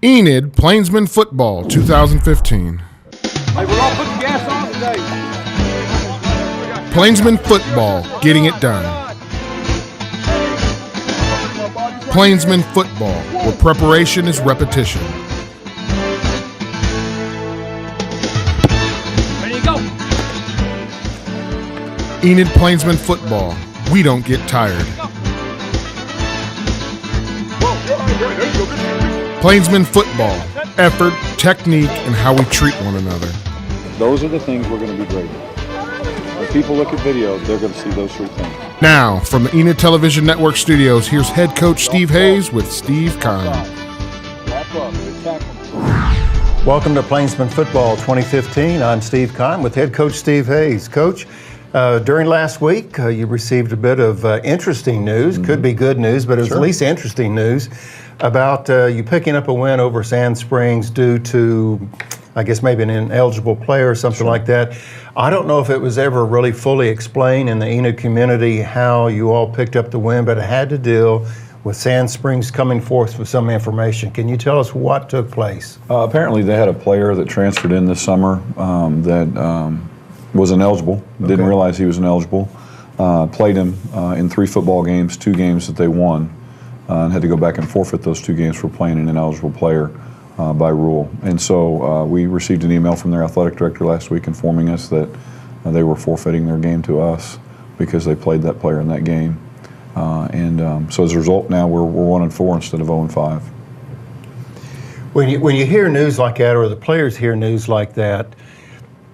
Enid Plainsmen Football 2015. Hey, we're all putting gas on today. Plainsmen Football, getting it done. Plainsmen Football, where preparation is repetition. Ready to go. Enid Plainsmen Football, we don't get tired. Plainsmen Football, effort, technique, and how we treat one another. Those are the things we're going to be great at. When people look at video, they're going to see those three things. Now, from the Enid Television Network studios, here's head coach Steve Hayes with Steve Kahn. Welcome to Plainsmen Football 2015. I'm Steve Kahn with head coach Steve Hayes. Coach, during last week, you received a bit of interesting news. Could be good news, but it was at least interesting news about you picking up a win over Sand Springs due to, I guess, maybe an ineligible player or something like that. I don't know if it was ever really fully explained in the Enid community how you all picked up the win, but it had to deal with Sand Springs coming forth with some information. Can you tell us what took place? Apparently they had a player that transferred in this summer that was ineligible, didn't realize he was ineligible, played him in 3 football games, 2 games that they won, and had to go back and forfeit those 2 games for playing an ineligible player by rule. And so we received an email from their athletic director last week informing us that they were forfeiting their game to us because they played that player in that game. So as a result, now we're 1-4 instead of 0-5. When you hear news like that, or the players hear news like that,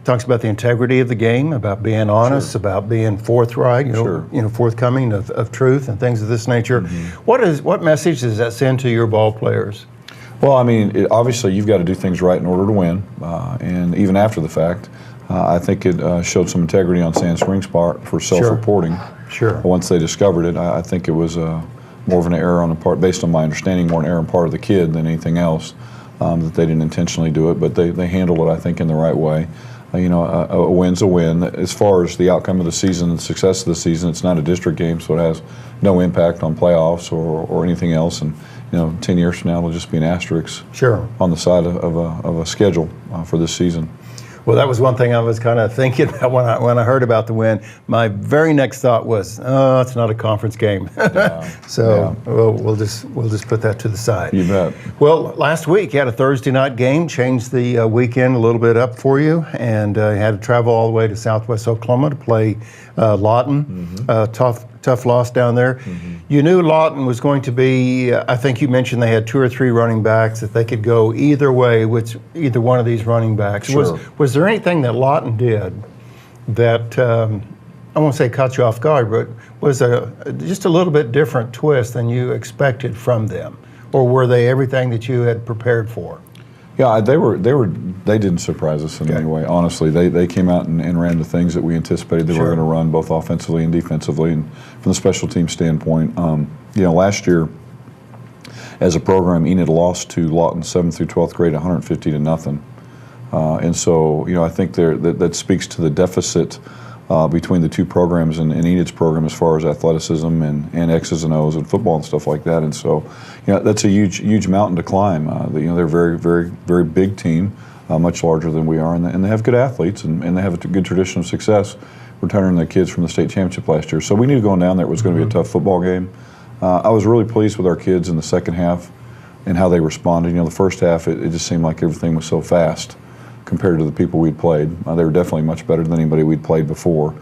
talks about the integrity of the game, about being honest, about being forthright, forthcoming of truth and things of this nature. What message does that send to your ball players? Well, I mean, obviously you've got to do things right in order to win, and even after the fact, I think it showed some integrity on Sand Springs' part for self-reporting. Sure. Once they discovered it, I think it was more of an error on the part, based on my understanding, more an error on the part of the kid than anything else, that they didn't intentionally do it, but they handled it, I think, in the right way. A win's a win. As far as the outcome of the season and the success of the season, it's not a district game, so it has no impact on playoffs or anything else. And 10 years from now, it'll just be an asterisk on the side of a schedule for this season. Well, that was one thing I was kind of thinking about when I heard about the win. My very next thought was, oh, it's not a conference game. We'll just put that to the side. You bet. Well, last week you had a Thursday night game, changed the weekend a little bit up for you, and you had to travel all the way to Southwest Oklahoma to play Lawton. Tough loss down there. You knew Lawton was going to be, I think you mentioned they had 2 or 3 running backs, that they could go either way with either one of these running backs. Was there anything that Lawton did that, I won't say caught you off guard, but was just a little bit different twist than you expected from them? Or were they everything that you had prepared for? Yeah, they didn't surprise us in any way. Honestly, they came out and ran the things that we anticipated they were going to run, both offensively and defensively. And from the special team standpoint, last year as a program, Enid lost to Lawton 7th through 12th grade, 150-0. And so, I think that speaks to the deficit between the 2 programs and Enid's program as far as athleticism and X's and O's and football and stuff like that. And so, that's a huge mountain to climb. They're a very, very, very big team, much larger than we are, and they have good athletes, and they have a good tradition of success, retiring their kids from the state championship last year. So we knew going down there it was going to be a tough football game. I was really pleased with our kids in the second half and how they responded. The first half, it just seemed like everything was so fast compared to the people we'd played. They were definitely much better than anybody we'd played before.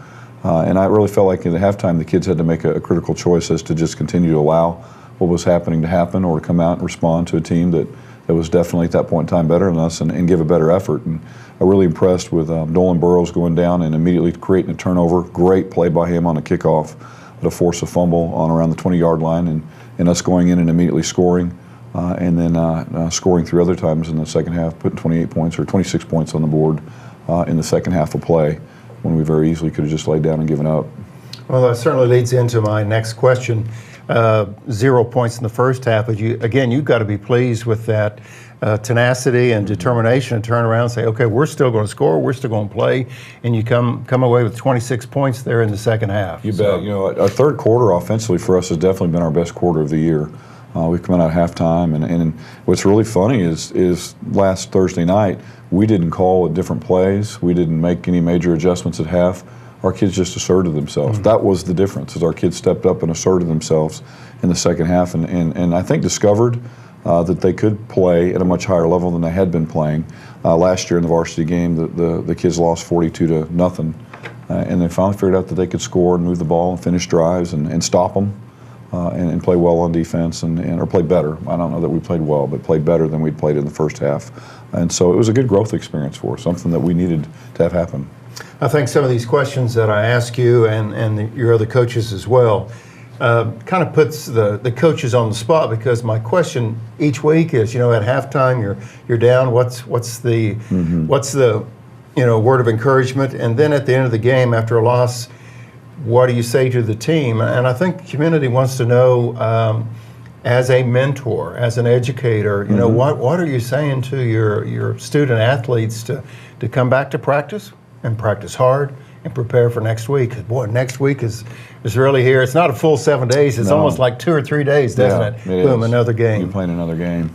And I really felt like at the halftime the kids had to make a critical choice as to just continue to allow what was happening to happen, or to come out and respond to a team that was definitely at that point in time better than us and give a better effort. And I'm really impressed with Dolan Burrows going down and immediately creating a turnover. Great play by him on a kickoff to force a fumble on around the 20-yard line, and us going in and immediately scoring. And then scoring 3 other times in the second half, putting 28 points or 26 points on the board in the second half of play, when we very easily could have just laid down and given up. Well, that certainly leads into my next question. 0 points in the first half, but you've got to be pleased with that tenacity and determination to turn around and say, okay, we're still going to score, we're still going to play, and you come away with 26 points there in the second half. You bet. Our third quarter offensively for us has definitely been our best quarter of the year. We come out at halftime, and what's really funny is last Thursday night we didn't call different plays. We didn't make any major adjustments at half. Our kids just asserted themselves. Mm-hmm. That was the difference, is our kids stepped up and asserted themselves in the second half, and I think discovered that they could play at a much higher level than they had been playing. Last year in the varsity game, the kids lost 42-0, and they finally figured out that they could score and move the ball and finish drives and stop them and play well on defense or play better. I don't know that we played well, but played better than we'd played in the first half. And so it was a good growth experience for us, something that we needed to have happen. I think some of these questions that I ask you and your other coaches as well kind of puts the coaches on the spot, because my question each week is, at halftime you're down. What's the word of encouragement, and then at the end of the game after a loss, what do you say to the team? And I think the community wants to know, as a mentor, as an educator, what are you saying to your student athletes to come back to practice and practice hard and prepare for next week? 'Cause boy, next week is really here. It's not a full 7 days. It's almost like 2 or 3 days, doesn't it? Boom, is. another game. You're playing another game.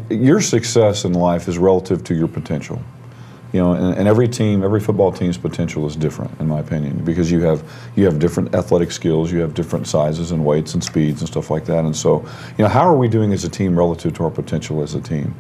Your success in life is relative to your potential. And every football team's potential is different, in my opinion, because you have different athletic skills, you have different sizes and weights and speeds and stuff like that. And so, how are we doing as a team relative to our potential as a team?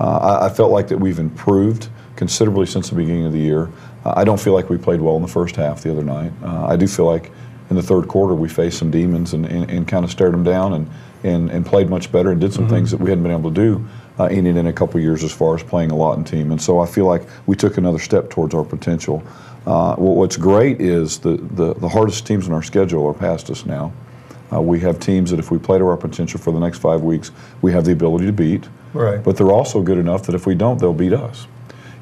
I felt like that we've improved considerably since the beginning of the year. I don't feel like we played well in the first half the other night. I do feel like in the third quarter we faced some demons and kind of stared them down and played much better and did some things that we hadn't been able to do in a couple of years as far as playing a lot in team. And so I feel like we took another step towards our potential. What's great is the hardest teams in our schedule are past us now. We have teams that if we play to our potential for the next 5 weeks, we have the ability to beat. Right. But they're also good enough that if we don't, they'll beat us.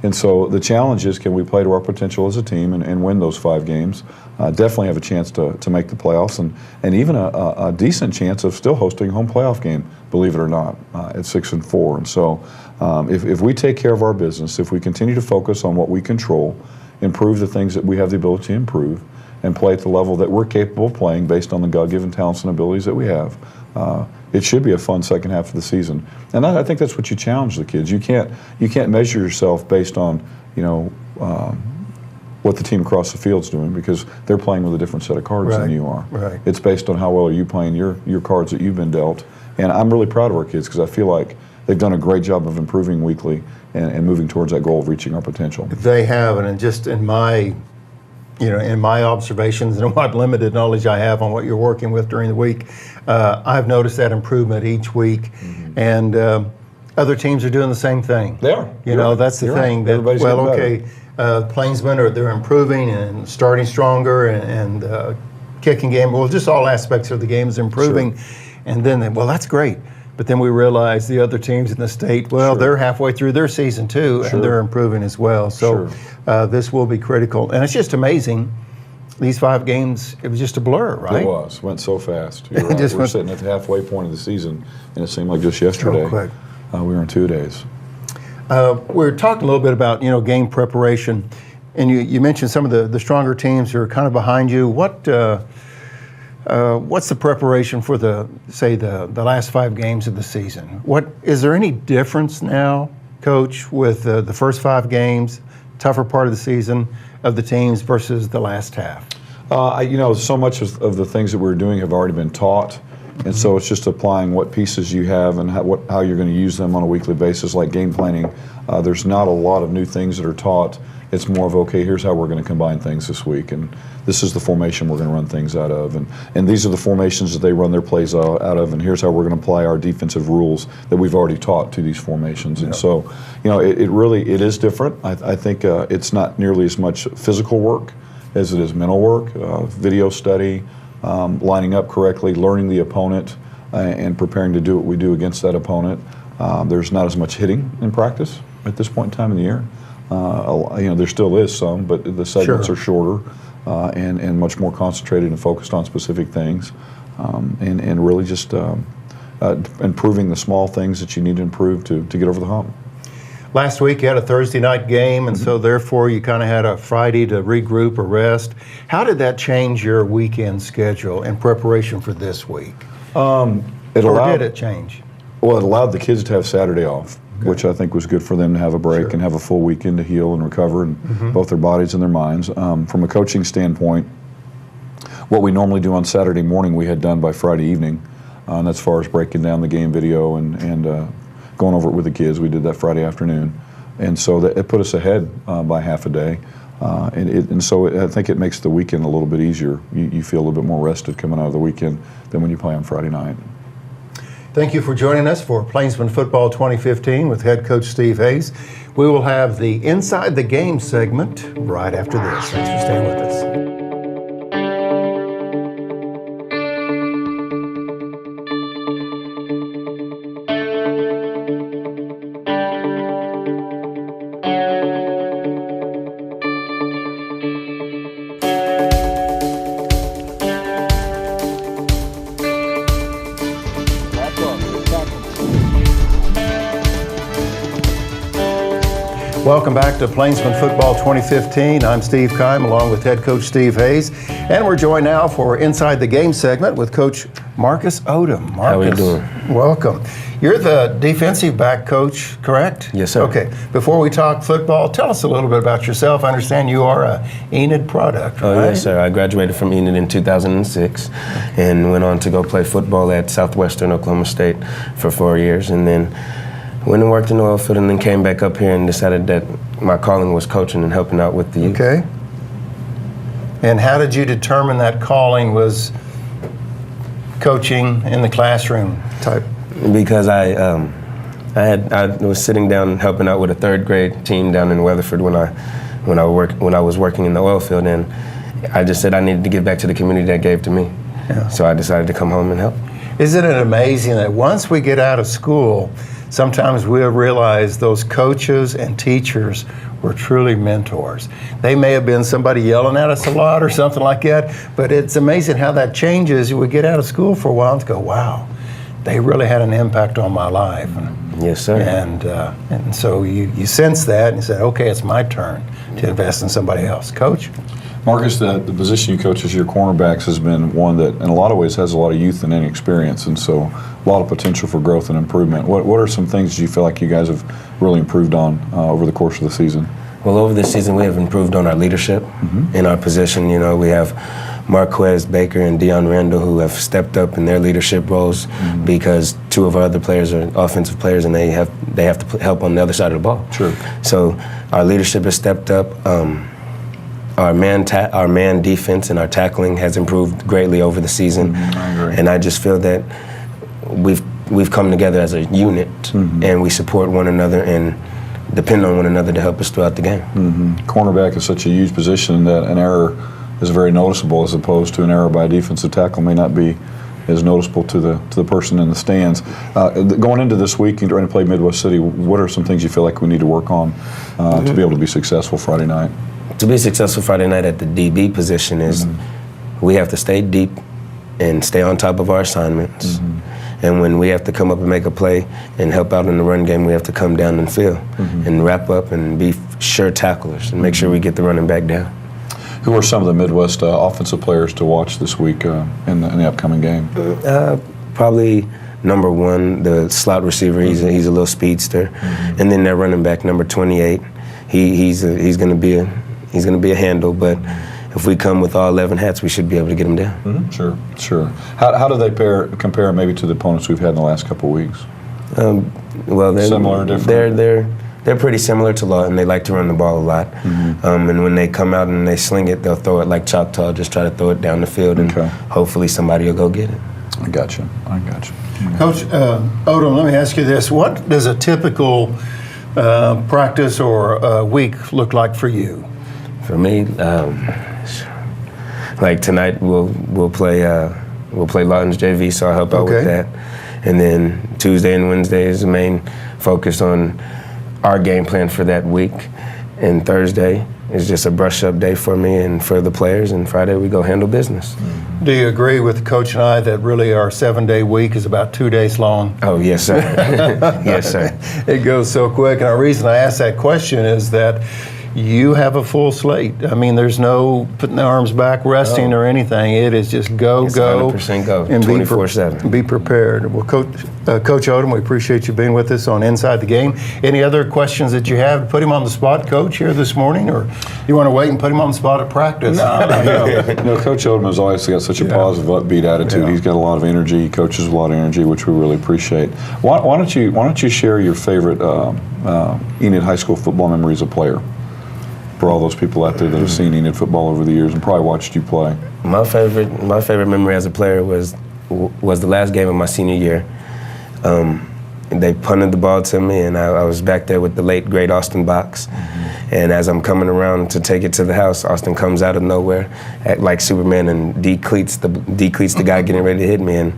And so the challenge is, can we play to our potential as a team and win those 5 games? Definitely have a chance to make the playoffs and even a decent chance of still hosting a home playoff game, believe it or not, at 6-4. And so if we take care of our business, if we continue to focus on what we control, improve the things that we have the ability to improve, and play at the level that we're capable of playing based on the God-given talents and abilities that we have, it should be a fun second half of the season. And I think that's what you challenge the kids. You can't measure yourself based on what the team across the field's doing, because they're playing with a different set of cards than you are. Right. It's based on how well are you playing your cards that you've been dealt. And I'm really proud of our kids, because I feel like they've done a great job of improving weekly and moving towards that goal of reaching our potential. They have, and just in my observations and what limited knowledge I have on what you're working with during the week, I've noticed that improvement each week, and other teams are doing the same thing. They are. That's the thing. Right. Everybody's getting better. Plainsmen they're improving and starting stronger, and kicking game. Well, just all aspects of the game is improving, and then that's great. But then we realize the other teams in the state, they're halfway through their season too, and they're improving as well. So this will be critical. And it's just amazing, these 5 games, it was just a blur, right? It was. Went so fast. You're right. We're sitting at the halfway point of the season, and it seemed like just yesterday. So quick. We were in 2 days. We're talking a little bit about, game preparation. And you mentioned some of the stronger teams are kind of behind you. What's the preparation for the last 5 games of the season? Is there any difference now, Coach, with the first 5 games, tougher part of the season of the teams versus the last half? So much of the things that we're doing have already been taught, and so it's just applying what pieces you have and how you're going to use them on a weekly basis, like game planning. There's not a lot of new things that are taught. It's more of, okay, here's how we're going to combine things this week, and this is the formation we're going to run things out of, and these are the formations that they run their plays out of, and here's how we're going to apply our defensive rules that we've already taught to these formations. And so, it really is different. I think it's not nearly as much physical work as it is mental work, video study, lining up correctly, learning the opponent, and preparing to do what we do against that opponent. There's not as much hitting in practice at this point in time in the year. There still is some, but the segments are shorter and much more concentrated and focused on specific things, and really just improving the small things that you need to improve to get over the hump. Last week you had a Thursday night game, and so therefore you kind of had a Friday to regroup or rest. How did that change your weekend schedule in preparation for this week? did it change? Well, it allowed the kids to have Saturday off, which I think was good for them to have a break and have a full weekend to heal and recover, and both their bodies and their minds. From a coaching standpoint, what we normally do on Saturday morning, we had done by Friday evening. And as far as breaking down the game video and going over it with the kids, we did that Friday afternoon. And so it put us ahead by half a day. And so I think it makes the weekend a little bit easier. You feel a little bit more rested coming out of the weekend than when you play on Friday night. Thank you for joining us for Plainsmen Football 2015 with head coach Steve Hayes. We will have the Inside the Game segment right after this. Thanks for staying with us. Welcome back to Plainsmen Football 2015. I'm Steve Keim along with head coach Steve Hayes. And we're joined now for Inside the Game segment with coach Marques Odom. How are you doing? Welcome. You're the defensive back coach, correct? Yes, sir. Okay. Before we talk football, tell us a little bit about yourself. I understand you are a Enid product, Oh, right? yes, sir. I graduated from Enid in 2006 and went on to go play football at Southwestern Oklahoma State for 4 years, and then went and worked in the oil field, and then came back up here and decided that my calling was coaching and helping out with the youth. Okay. And how did you determine that calling was coaching in the classroom type? Because I was sitting down helping out with a third grade team down in Weatherford when I was working in the oil field, and I just said I needed to give back to the community that gave to me. Yeah. So I decided to come home and help. Isn't it amazing that once we get out of school, sometimes we'll realize those coaches and teachers were truly mentors. They may have been somebody yelling at us a lot or something like that, but it's amazing how that changes. We get out of school for a while and go, wow, they really had an impact on my life. Yes, sir. And so you sense that and you said, okay, it's my turn to invest in somebody else. Coach? Marques, the position you coach as your cornerbacks has been one that in a lot of ways has a lot of youth and inexperience, and so a lot of potential for growth and improvement. What are some things you feel like you guys have really improved on over the course of the season? Well, over the season we have improved on our leadership in our position. You know, we have Marques, Baker, and Deon Randle who have stepped up in their leadership roles because two of our other players are offensive players, and they have to help on the other side of the ball. Sure. So our leadership has stepped up. Our man defense and our tackling has improved greatly over the season. I agree. And I just feel that we've come together as a unit, and we support one another and depend on one another to help us throughout the game. Cornerback is such a huge position that an error is very noticeable, as opposed to an error by a defensive tackle may not be as noticeable to the person in the stands. Going into this week and trying to play Midwest City, what are some things you feel like we need to work on to be able to be successful Friday night? To be successful Friday night at the DB position is we have to stay deep and stay on top of our assignments. And when we have to come up and make a play and help out in the run game, we have to come down and fill and wrap up and be sure tacklers and make sure we get the running back down. Who are some of the Midwest offensive players to watch this week in the upcoming game? Probably number one, the slot receiver. He's a little speedster, and then their running back, number 28. He's going to be a handle, but if we come with all 11 hats, we should be able to get them down. Sure. How do they compare maybe to the opponents we've had in the last couple of weeks? Well, they're similar, different? They're pretty similar to Lawton. They like to run the ball a lot, and when they come out and they sling it, they'll throw it like Choctaw. Just try to throw it down the field, and hopefully somebody will go get it. I got you. Coach Odom, let me ask you this: what does a typical practice or week look like for you? For me, like tonight we'll play Lawton's JV, so I'll help out with that. And then Tuesday and Wednesday is the main focus on our game plan for that week. And Thursday is just a brush-up day for me and for the players. And Friday we go handle business. Do you agree with Coach and I that really our 7-day week is about 2 days long? Oh, yes, sir. Yes, sir. It goes so quick. And the reason I ask that question is that you have a full slate. I mean, there's no putting the arms back, resting, or anything. It is just go, It's go. 100% go, and 24/7. Be prepared. Well, Coach Odom, we appreciate you being with us on Inside the Game. Any other questions that you have? Put him on the spot, Coach, here this morning, or you want to wait and put him on the spot at practice? No, Coach Odom has always got such a positive, upbeat attitude. Yeah. He's got a lot of energy. He coaches with a lot of energy, which we really appreciate. Why don't you share your favorite Enid High School football memory as a player? For all those people out there that have seen Enid football over the years and probably watched you play. My favorite memory as a player was the last game of my senior year. They punted the ball to me, and I was back there with the late great Austin Box. And as I'm coming around to take it to the house, Austin comes out of nowhere, act like Superman, and decleats the guy getting ready to hit me, and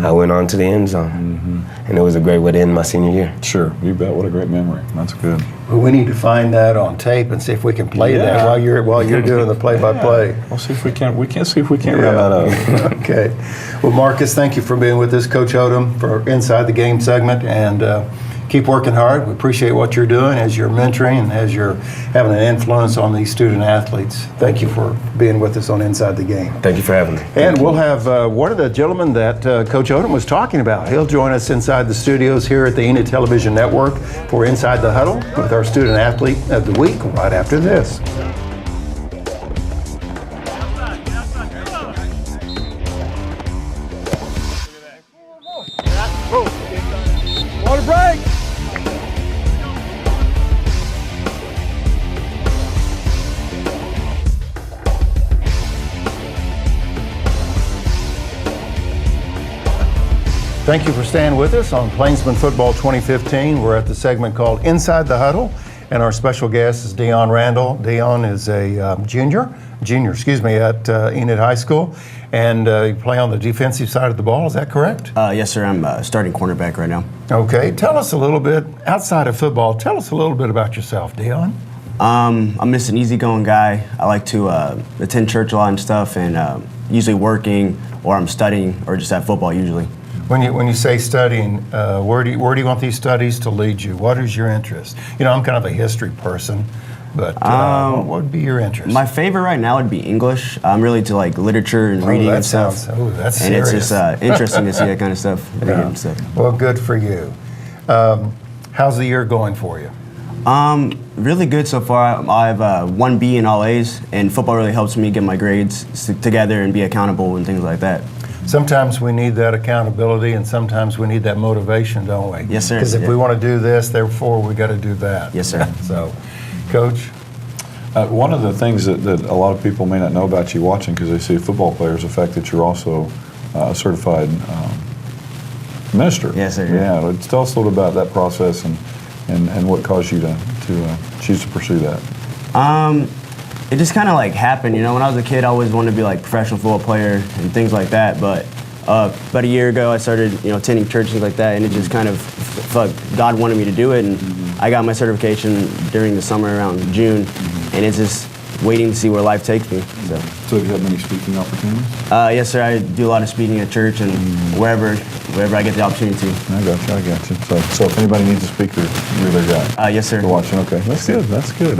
I went on to the end zone. And it was a great way to end my senior year. Sure, you bet. What a great memory. That's good. Well, we need to find that on tape and see if we can play that while you're doing the play-by-play. We'll see if we can. We can see if we can't run that up. Okay. Well, Marques, thank you for being with us, Coach Odom, for Inside the Game segment, and keep working hard. We appreciate what you're doing as you're mentoring and as you're having an influence on these student athletes. Thank you for being with us on Inside the Game. Thank you for having me. And we'll have one of the gentlemen that Coach Odom was talking about. He'll join us inside the studios here at the Enid Television Network for Inside the Huddle with our student athlete of the week right after this. Water break. Thank you for staying with us on Plainsmen Football 2015. We're at the segment called Inside the Huddle, and our special guest is Deon Randle. Deon is a junior at Enid High School, and you play on the defensive side of the ball. Is that correct? Yes, sir. I'm starting cornerback right now. Okay. Tell us a little bit, outside of football, tell us a little bit about yourself, Deon. I'm just an easygoing guy. I like to attend church a lot and stuff, and usually working, or I'm studying, or just at football usually. When you say studying, where do you want these studies to lead you? What is your interest? You know, I'm kind of a history person, but what would be your interest? My favorite right now would be English. I'm really to like literature and reading and stuff. That's and serious. it's just interesting to see that kind of stuff. Reading and stuff. Well, good for you. How's the year going for you? Really good so far. I have 1 B in all A's, and football really helps me get my grades together and be accountable and things like that. Sometimes we need that accountability, and sometimes we need that motivation, don't we? Yes, sir. Because if we want to do this, therefore we got to do that. Yes, sir. So, Coach? One of the things that a lot of people may not know about you watching, because they see football players, the fact that you're also a certified minister. Yes, sir. Yeah. Tell us a little about that process and what caused you to choose to pursue that. It just kind of like happened, you know. When I was a kid, I always wanted to be like a professional football player and things like that. But about a year ago, I started, attending church and things like that, and it just kind of felt like God wanted me to do it. And I got my certification during the summer around June, and it's just waiting to see where life takes me. So have you had many speaking opportunities? Yes, sir. I do a lot of speaking at church and wherever I get the opportunity to. I got you. So if anybody needs a speaker, you're their guy. Yes, sir. You're watching. Okay, that's good. That's good.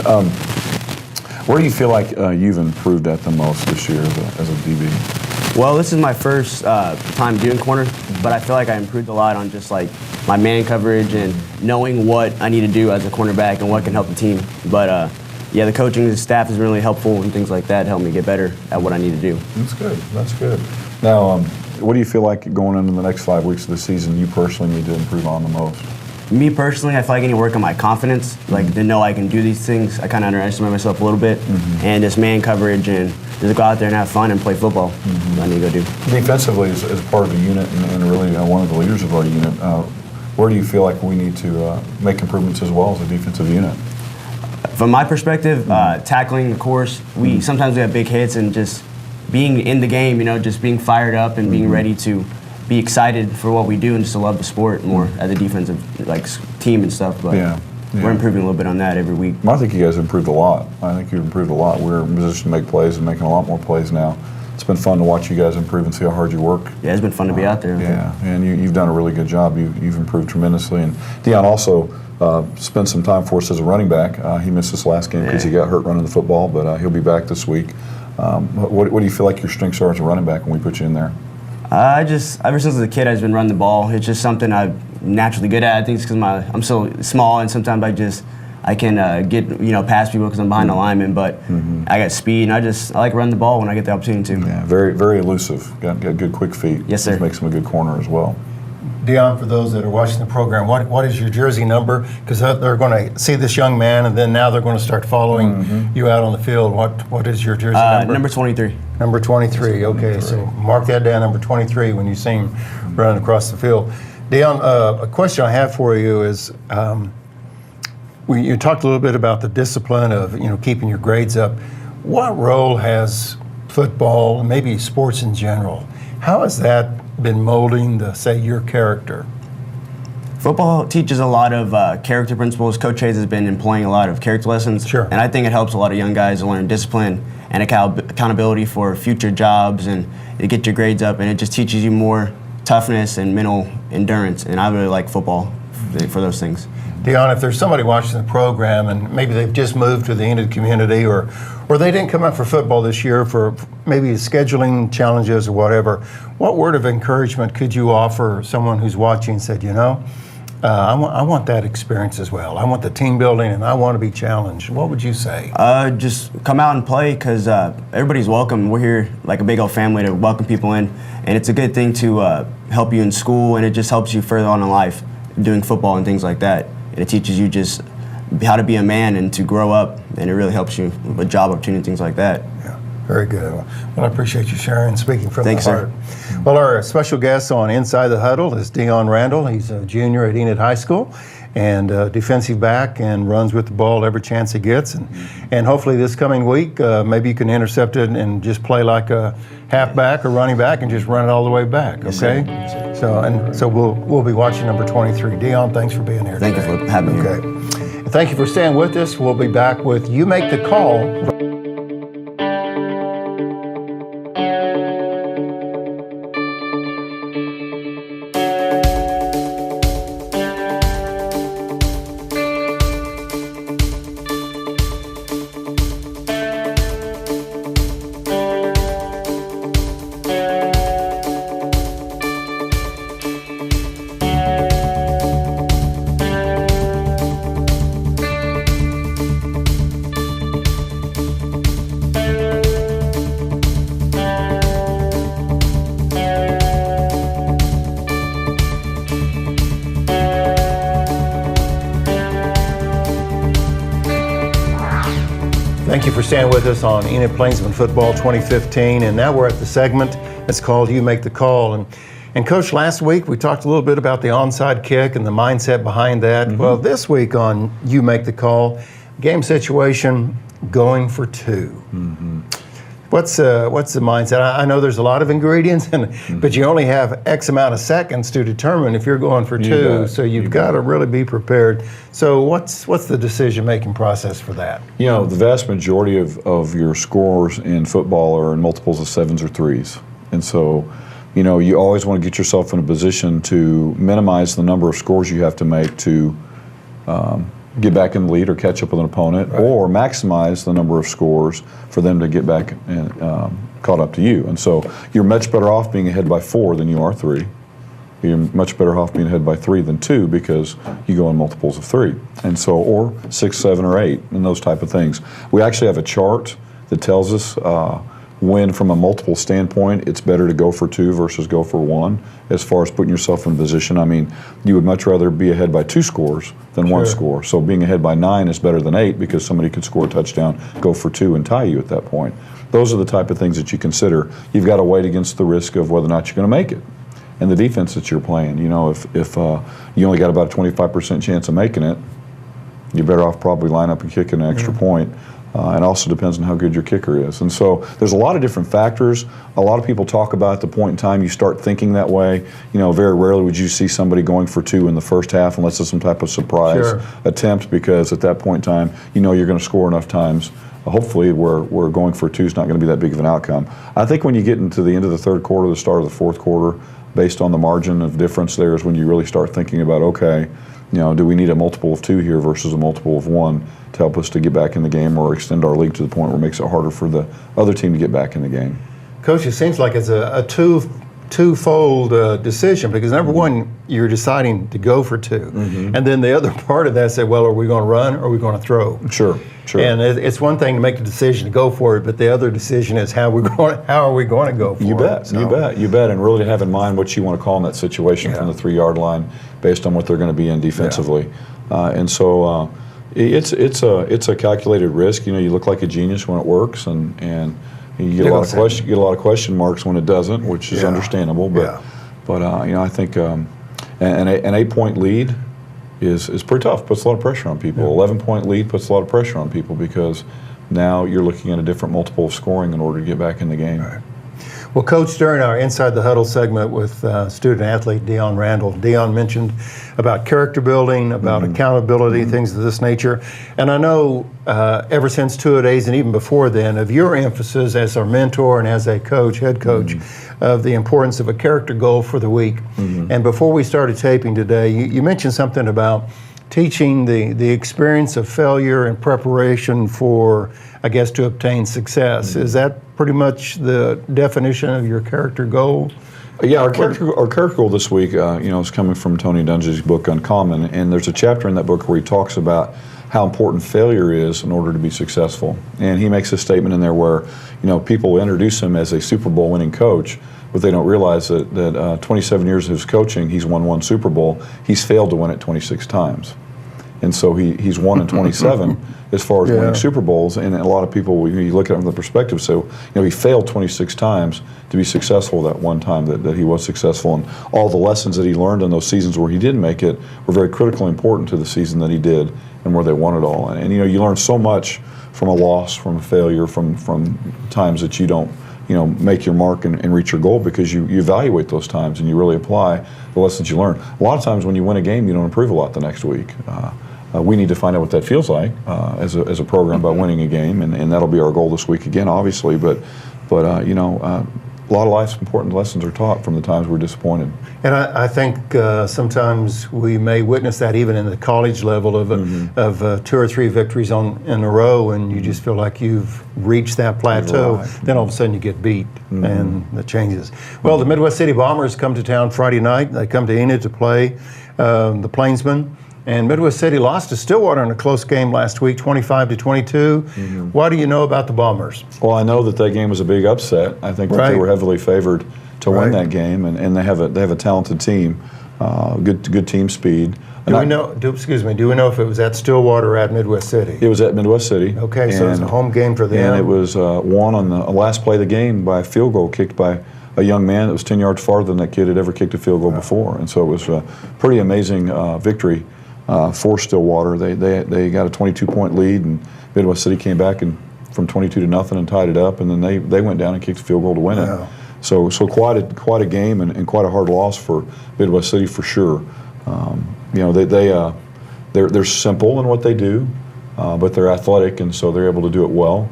Where do you feel like you've improved at the most this year as a DB? Well, this is my first time doing corner, but I feel like I improved a lot on just like my man coverage and knowing what I need to do as a cornerback and what can help the team. But yeah, the coaching staff is really helpful and things like that help me get better at what I need to do. That's good. That's good. Now, what do you feel like going into the next 5 weeks of the season you personally need to improve on the most? Me personally, I feel like I need to work on my confidence, like to know I can do these things. I kind of underestimate myself a little bit, and just man coverage and just go out there and have fun and play football. I need to go do. Defensively, as part of the unit and really one of the leaders of our unit, where do you feel like we need to make improvements as well as a defensive unit? From my perspective, tackling, of course, sometimes we have big hits, and just being in the game, just being fired up and being ready to be excited for what we do and just to love the sport more as a defensive team and stuff. But we're improving a little bit on that every week. I think you guys have improved a lot. I think you've improved a lot. We're in a position to make plays and making a lot more plays now. It's been fun to watch you guys improve and see how hard you work. Yeah, it's been fun to be out there. Yeah, and you've done a really good job. You've improved tremendously. And Deon, also, spend some time for us as a running back. He missed this last game because he got hurt running the football, but he'll be back this week. What do you feel like your strengths are as a running back when we put you in there? Ever since I was a kid, I've been running the ball. It's just something I'm naturally good at. I think it's because I'm so small, and sometimes I can get past people because I'm behind the lineman. But I got speed, and I like running the ball when I get the opportunity to. Yeah, very very elusive. Got good quick feet. Yes, sir. Which makes him a good corner as well. Deon, for those that are watching the program, what is your jersey number? Because they're going to see this young man, and then now they're going to start following you out on the field. What is your jersey number? Number 23. Number 23. Okay, so mark that down, number 23, when you see him running across the field. Deon, a question I have for you is, you talked a little bit about the discipline of keeping your grades up. What role has football, maybe sports in general, how has that been molding your character? Football teaches a lot of character principles. Coach Hayes has been employing a lot of character lessons. Sure. And I think it helps a lot of young guys to learn discipline and accountability for future jobs, and to get your grades up, and it just teaches you more toughness and mental endurance. And I really like football for those things. Deon, if there's somebody watching the program and maybe they've just moved to the Enid community, or they didn't come out for football this year for maybe scheduling challenges or whatever, what word of encouragement could you offer someone who's watching and said, I want that experience as well. I want the team building, and I want to be challenged. What would you say? Just come out and play, because everybody's welcome. We're here like a big old family to welcome people in, and it's a good thing to help you in school, and it just helps you further on in life doing football and things like that. And it teaches you just how to be a man and to grow up, and it really helps you with job opportunity and things like that. Yeah, very good. Well, I appreciate you sharing, speaking from the heart. Thanks, sir. Well, our special guest on Inside the Huddle is Deon Randle. He's a junior at Enid High School, and defensive back, and runs with the ball every chance he gets. And hopefully this coming week, maybe you can intercept it and just play like a halfback or running back and just run it all the way back, okay? Yes, So we'll be watching number 23. Deon, thanks for being here Thank today. you for having me. Okay. And thank you for staying with us. We'll be back with You Make the Call. Thank you for staying with us on Enid Plainsmen Football 2015, and now we're at the segment that's called You Make the Call. And Coach, last week we talked a little bit about the onside kick and the mindset behind that. Well, this week on You Make the Call, game situation, going for two. What's the mindset? I know there's a lot of ingredients, but you only have X amount of seconds to determine if you're going for two, so you've got to really be prepared. So what's the decision-making process for that? The vast majority of your scores in football are in multiples of 7s or 3s. And so, you always want to get yourself in a position to minimize the number of scores you have to make to get back in the lead or catch up with an opponent, or maximize the number of scores for them to get back and caught up to you. And so you're much better off being ahead by 4 than you are 3. You're much better off being ahead by 3 than 2 because you go in multiples of 3. And so, or 6, 7, or 8, and those type of things. We actually have a chart that tells us when, from a multiple standpoint, it's better to go for 2 versus go for 1 as far as putting yourself in position. I mean, you would much rather be ahead by 2 scores than 1 score. So being ahead by 9 is better than 8 because somebody could score a touchdown, go for 2, and tie you at that point. Those are the type of things that you consider. You've got to weigh against the risk of whether or not you're going to make it. And the defense that you're playing, if you only got about a 25% chance of making it, you're better off probably line up and kick an extra point. And also depends on how good your kicker is. And so there's a lot of different factors. A lot of people talk about the point in time you start thinking that way. Very rarely would you see somebody going for 2 in the first half unless it's some type of surprise attempt, because at that point in time, you're going to score enough times. Hopefully where going for 2 is not going to be that big of an outcome. I think when you get into the end of the third quarter, the start of the fourth quarter, based on the margin of difference there is when you really start thinking about, okay, do we need a multiple of 2 here versus a multiple of 1 to help us to get back in the game or extend our lead to the point where it makes it harder for the other team to get back in the game? Coach, it seems like it's a twofold decision, because number one, you're deciding to go for 2, and then the other part of that said, well, are we going to run or are we going to throw? Sure. And it's one thing to make the decision to go for it, but the other decision is how are we going to go for it? You bet, and really to have in mind what you want to call in that situation from the 3-yard line based on what they're going to be in defensively. And so it's a calculated risk. You look like a genius when it works, and you get a lot of question marks when it doesn't, which is understandable. But I think an 8-point lead is pretty tough. Puts a lot of pressure on people. 11-point lead puts a lot of pressure on people, because now you're looking at a different multiple of scoring in order to get back in the game. Right. Well, Coach, during our Inside the Huddle segment with student athlete Deon Randle, Deon mentioned about character building, about accountability, things of this nature. And I know ever since two-a-days and even before then, of your emphasis as our mentor and as a coach, head coach, of the importance of a character goal for the week. And before we started taping today, you mentioned something about teaching the experience of failure and preparation for, I guess, to obtain success. Is that pretty much the definition of your character goal? Yeah, our character goal this week, is coming from Tony Dungy's book Uncommon, and there's a chapter in that book where he talks about how important failure is in order to be successful. And he makes a statement in there where, people introduce him as a Super Bowl winning coach, but they don't realize that 27 years of his coaching, he's won 1 Super Bowl. He's failed to win it 26 times. And so he's 1 in 27 as far as winning Super Bowls. And a lot of people, you look at it from the perspective, so he failed 26 times to be successful that one time that he was successful. And all the lessons that he learned in those seasons where he didn't make it were very critically important to the season that he did and where they won it all. And you learn so much from a loss, from a failure, from times that you don't make your mark and reach your goal, because you evaluate those times and you really apply the lessons you learn. A lot of times when you win a game, you don't improve a lot the next week. We need to find out what that feels like as a program by winning a game, and that'll be our goal this week again, obviously. But a lot of life's important lessons are taught from the times we're disappointed. And I think sometimes we may witness that even in the college level of 2 or 3 victories in a row, and you just feel like you've reached that plateau. Right. Then all of a sudden you get beat, and that changes. Well, the Midwest City Bombers come to town Friday night. They come to Enid to play the Plainsmen. And Midwest City lost to Stillwater in a close game last week, 25-22. What do you know about the Bombers? Well, I know that game was a big upset. I think that they were heavily favored to win that game, and they have a talented team, good team speed. Do we know if it was at Stillwater or at Midwest City? It was at Midwest City. Okay, so it was a home game for them. And it was won on the last play of the game by a field goal kicked by a young man that was 10 yards farther than that kid had ever kicked a field goal before. And so it was a pretty amazing victory for Stillwater. They got a 22-point lead, and Midwest City came back and from 22-0 and tied it up, and then they went down and kicked a field goal to win it. So quite a game and quite a hard loss for Midwest City for sure. They're simple in what they do, but they're athletic, and so they're able to do it well.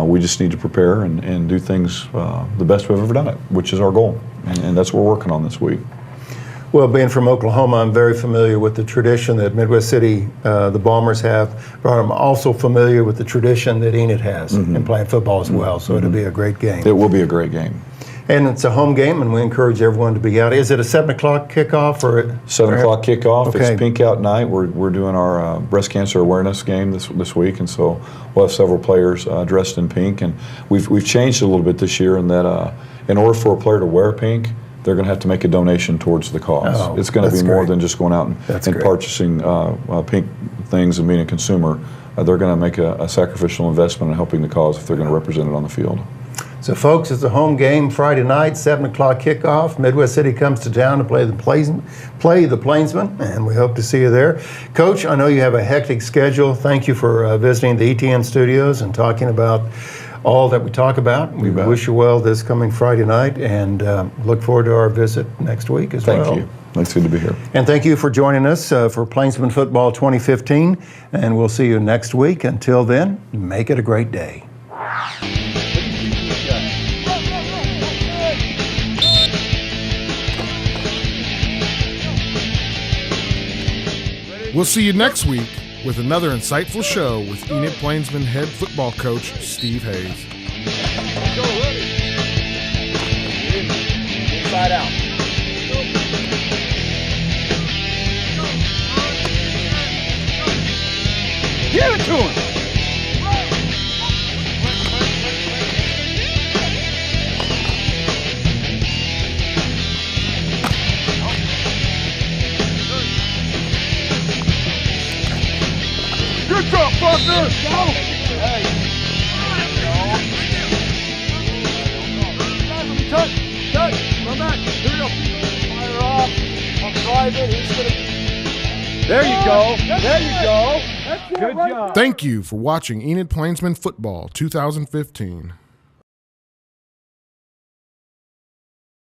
We just need to prepare and do things the best we've ever done it, which is our goal, and that's what we're working on this week. Well, being from Oklahoma, I'm very familiar with the tradition that Midwest City, the Bombers have, but I'm also familiar with the tradition that Enid has in playing football as well, so it'll be a great game. It will be a great game. And it's a home game, and we encourage everyone to be out. Is it a 7 o'clock kickoff? 7 o'clock kickoff. Okay. It's Pink Out Night. We're doing our breast cancer awareness game this week, and so we'll have several players dressed in pink. And we've changed it a little bit this year in that in order for a player to wear pink, they're going to have to make a donation towards the cause. It's going to be more than just going out and purchasing pink things and being a consumer. They're going to make a sacrificial investment in helping the cause if they're going to represent it on the field. So, folks, it's a home game Friday night, 7 o'clock kickoff. Midwest City comes to town to play the Plainsmen, and we hope to see you there. Coach, I know you have a hectic schedule. Thank you for visiting the ETN studios and talking about all that we talk about. We wish you well this coming Friday night, and look forward to our visit next week as well. Thank you. It's good to be here. And thank you for joining us for Plainsmen Football 2015, and we'll see you next week. Until then, make it a great day. We'll see you next week with another insightful show with Enid Plainsmen head football coach Steve Hayes. Inside out. Give it to him. Good job, partner. Go. Hey. Touch. Come back. Here we go. Fire off. I'm driving. He's gonna. There you go. There you go. Good job. Thank you for watching Enid Plainsmen Football 2015.